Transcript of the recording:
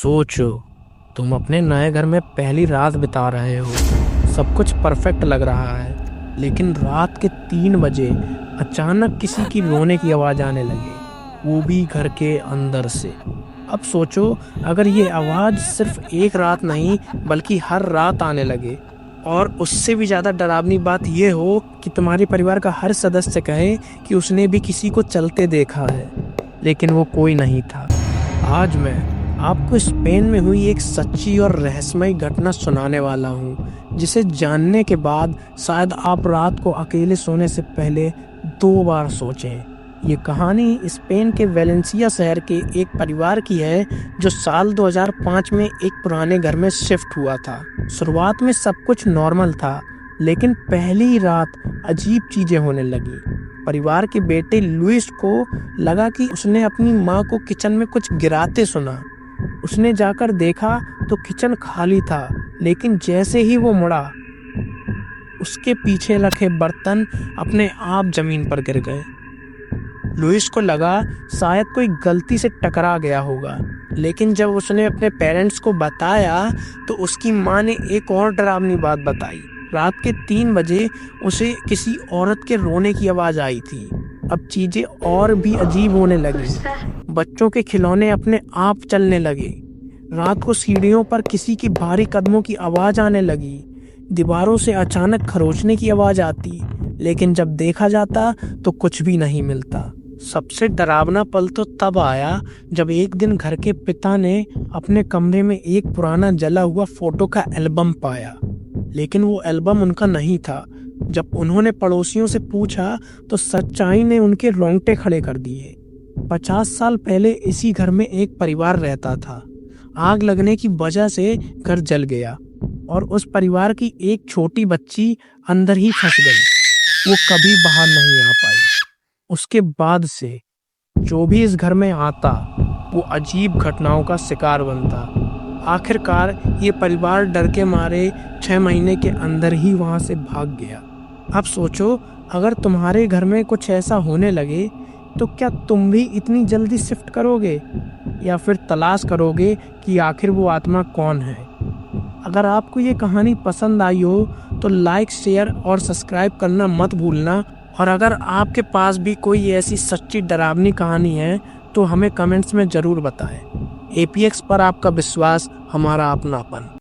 सोचो, तुम अपने नए घर में पहली रात बिता रहे हो। सब कुछ परफेक्ट लग रहा है, लेकिन रात के 3 बजे अचानक किसी की रोने की आवाज़ आने लगे, वो भी घर के अंदर से। अब सोचो, अगर ये आवाज़ सिर्फ एक रात नहीं बल्कि हर रात आने लगे, और उससे भी ज़्यादा डरावनी बात ये हो कि तुम्हारे परिवार का हर सदस्य कहे कि उसने भी किसी को चलते देखा है, लेकिन वो कोई नहीं था। आज मैं आपको स्पेन में हुई एक सच्ची और रहस्यमय घटना सुनाने वाला हूँ, जिसे जानने के बाद शायद आप रात को अकेले सोने से पहले 2 बार सोचें। ये कहानी स्पेन के वेलेंसिया शहर के एक परिवार की है, जो साल 2005 में एक पुराने घर में शिफ्ट हुआ था। शुरुआत में सब कुछ नॉर्मल था, लेकिन पहली रात अजीब चीजें होने लगी। परिवार के बेटे लुइस को लगा कि उसने अपनी माँ को किचन में कुछ गिराते सुना। उसने जाकर देखा तो किचन खाली था, लेकिन जैसे ही वो मुड़ा, उसके पीछे रखे बर्तन अपने आप जमीन पर गिर गए। लुइस को लगा शायद कोई गलती से टकरा गया होगा, लेकिन जब उसने अपने पेरेंट्स को बताया तो उसकी माँ ने एक और डरावनी बात बताई। रात के 3 बजे उसे किसी औरत के रोने की आवाज़ आई थी। अब चीज़ें और भी अजीब होने लगी। बच्चों के खिलौने अपने आप चलने लगे। रात को सीढ़ियों पर किसी की भारी कदमों की आवाज़ आने लगी। दीवारों से अचानक खरोंचने की आवाज़ आती, लेकिन जब देखा जाता तो कुछ भी नहीं मिलता। सबसे डरावना पल तो तब आया जब एक दिन घर के पिता ने अपने कमरे में एक पुराना जला हुआ फोटो का एल्बम पाया, लेकिन वो एल्बम उनका नहीं था। जब उन्होंने पड़ोसियों से पूछा तो सच्चाई ने उनके रोंगटे खड़े कर दिए। 50 साल पहले इसी घर में एक परिवार रहता था। आग लगने की वजह से घर जल गया और उस परिवार की एक छोटी बच्ची अंदर ही फंस गई। वो कभी बाहर नहीं आ पाई। उसके बाद से जो भी इस घर में आता, वो अजीब घटनाओं का शिकार बनता। आखिरकार ये परिवार डर के मारे 6 महीने के अंदर ही वहां से भाग गया। अब सोचो, अगर तुम्हारे घर में कुछ ऐसा होने लगे तो क्या तुम भी इतनी जल्दी शिफ्ट करोगे, या फिर तलाश करोगे कि आखिर वो आत्मा कौन है? अगर आपको ये कहानी पसंद आई हो तो लाइक, शेयर और सब्सक्राइब करना मत भूलना। और अगर आपके पास भी कोई ऐसी सच्ची डरावनी कहानी है तो हमें कमेंट्स में ज़रूर बताएं। एपीएक्स पर आपका विश्वास, हमारा अपनापन।